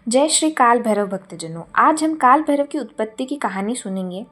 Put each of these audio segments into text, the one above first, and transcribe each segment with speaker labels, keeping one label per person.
Speaker 1: जय श्री काल भैरव भक्तजनों। आज हम काल भैरव की उत्पत्ति की कहानी सुनेंगे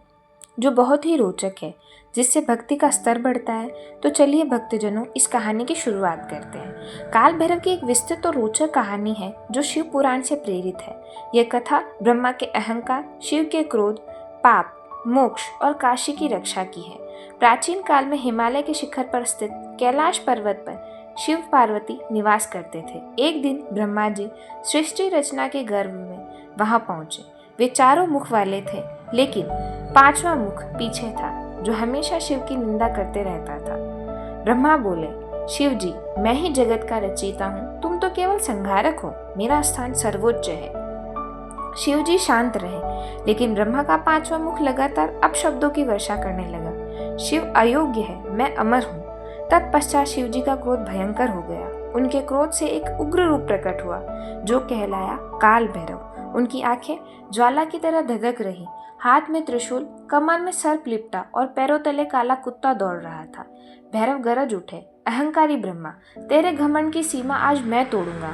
Speaker 1: जो बहुत ही रोचक है, जिससे भक्ति का स्तर बढ़ता है। तो चलिए भक्तजनों, इस कहानी की शुरुआत करते हैं। काल भैरव की एक विस्तृत और रोचक कहानी है जो शिव पुराण से प्रेरित है। यह कथा ब्रह्मा के अहंकार, शिव के क्रोध, पाप, मोक्ष और काशी की रक्षा की है। प्राचीन काल में हिमालय के शिखर पर स्थित कैलाश पर्वत पर शिव पार्वती निवास करते थे। एक दिन ब्रह्मा जी सृष्टि रचना के गर्व में वहां पहुंचे। वे चारों मुख वाले थे, लेकिन पांचवा मुख पीछे था जो हमेशा शिव की निंदा करते रहता था। ब्रह्मा बोले, शिव जी, मैं ही जगत का रचयिता हूँ, तुम तो केवल संहारक हो, मेरा स्थान सर्वोच्च है। शिव जी शांत रहे, लेकिन ब्रह्मा का पांचवा मुख लगातार अपशब्दों की वर्षा करने लगा। शिव अयोग्य है, मैं अमर हूँ। तत्पश्चात शिव जी का क्रोध भयंकर हो गया। उनके क्रोध से एक उग्र रूप प्रकट हुआ जो कहलाया काल भैरव। उनकी आंखें ज्वाला की तरह धधक रही, हाथ में त्रिशूल, कमर में सर्प लिपटा और पैरों तले काला कुत्ता दौड़ रहा था। भैरव गरज उठे, अहंकारी ब्रह्मा, तेरे घमंड की सीमा आज मैं तोड़ूंगा।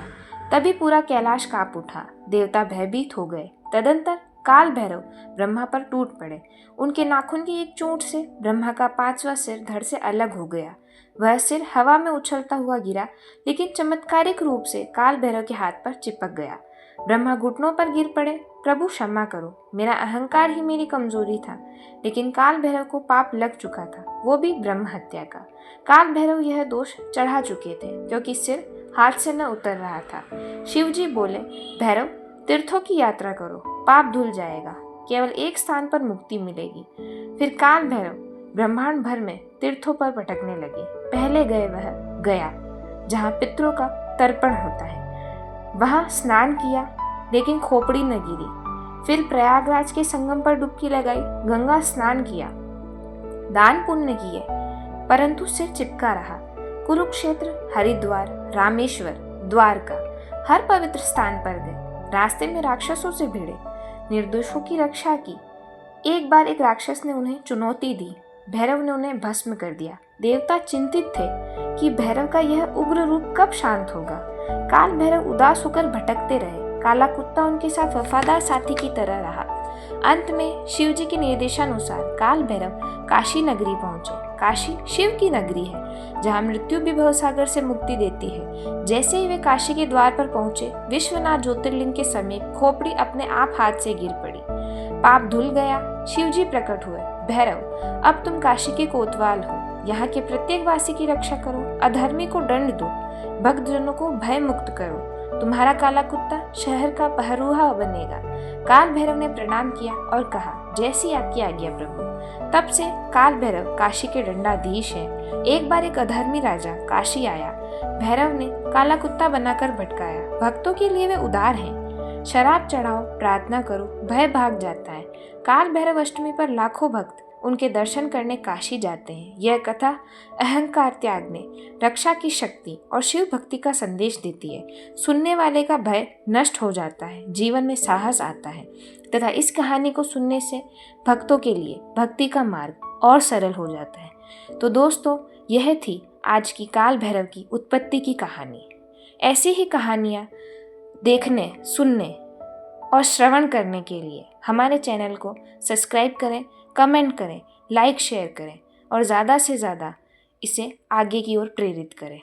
Speaker 1: तभी पूरा कैलाश कांप उठा, देवता भयभीत हो गए। तदंतर काल भैरव ब्रह्मा पर टूट पड़े। उनके नाखून की एक चोट से ब्रह्मा का पांचवा सिर धड़ से अलग हो गया। वह सिर हवा में उछलता हुआ गिरा, लेकिन चमत्कारिक रूप से काल भैरव के हाथ पर चिपक गया। ब्रह्मा घुटनों पर गिर पड़े, प्रभु क्षमा करो, मेरा अहंकार ही मेरी कमजोरी था। लेकिन काल भैरव को पाप लग चुका था, वो भी ब्रह्म हत्या का। काल भैरव यह दोष चढ़ा चुके थे क्योंकि सिर हाथ से न उतर रहा था। शिव जी बोले, भैरव, तीर्थों की यात्रा करो, पाप धुल जाएगा, केवल एक स्थान पर मुक्ति मिलेगी। फिर काल भैरव ब्रह्मांड भर में तीर्थों पर भटकने लगे। पहले गए वह गया, जहाँ पितरों का तर्पण होता है। वहां स्नान किया, लेकिन खोपड़ी न गिरी। फिर प्रयागराज के संगम पर डुबकी लगाई, गंगा स्नान किया, दान पुण्य किए, परंतु सिर चिपका रहा। कुरुक्षेत्र, हरिद्वार, रामेश्वर, द्वारका, हर पवित्र स्थान पर गए। रास्ते में राक्षसों से भिड़े, निर्दोषों की रक्षा की। एक बार एक राक्षस ने उन्हें चुनौती दी, भैरव ने उन्हें भस्म कर दिया। देवता चिंतित थे कि भैरव का यह उग्र रूप कब शांत होगा। काल भैरव उदास होकर भटकते रहे। काला कुत्ता उनके साथ वफादार साथी की तरह रहा। अंत में शिव जी के निर्देशानुसार काल भैरव काशी नगरी पहुंचे। काशी शिव की नगरी है, जहां मृत्यु भी भवसागर से मुक्ति देती है। जैसे ही वे काशी के द्वार पर पहुंचे, विश्वनाथ ज्योतिर्लिंग के समीप खोपड़ी अपने आप हाथ से गिर पड़ी। पाप धुल गया। शिव जी प्रकट हुए, भैरव, अब तुम काशी के कोतवाल हो, यहाँ के प्रत्येक वासी की रक्षा करो, अधर्मी को दंड दो, भक्तजनों को भय मुक्त करो। तुम्हारा काला कुत्ता शहर का पहरुआ बनेगा। काल भैरव ने प्रणाम किया और कहा, जैसी आपकी आज्ञा प्रभु। तब से काल भैरव काशी के दंडाधीश हैं। एक बार एक अधर्मी राजा काशी आया। भैरव ने काला कुत्ता बनाकर भटकाया। भक्तों के लिए वे उदार हैं। शराब चढ़ाओ, प्रार्थना करो, भय भाग जाता है। काल भैरव अष्टमी पर लाखों भक्त उनके दर्शन करने काशी जाते हैं। यह कथा अहंकार त्यागने, रक्षा की शक्ति और शिव भक्ति का संदेश देती है। सुनने वाले का भय नष्ट हो जाता है, जीवन में साहस आता है तथा इस कहानी को सुनने से भक्तों के लिए भक्ति का मार्ग और सरल हो जाता है। तो दोस्तों, यह थी आज की काल भैरव की उत्पत्ति की कहानी। ऐसी ही कहानियाँ देखने, सुनने और श्रवण करने के लिए हमारे चैनल को सब्सक्राइब करें, कमेंट करें, लाइक शेयर करें और ज़्यादा से ज़्यादा इसे आगे की ओर प्रेरित करें।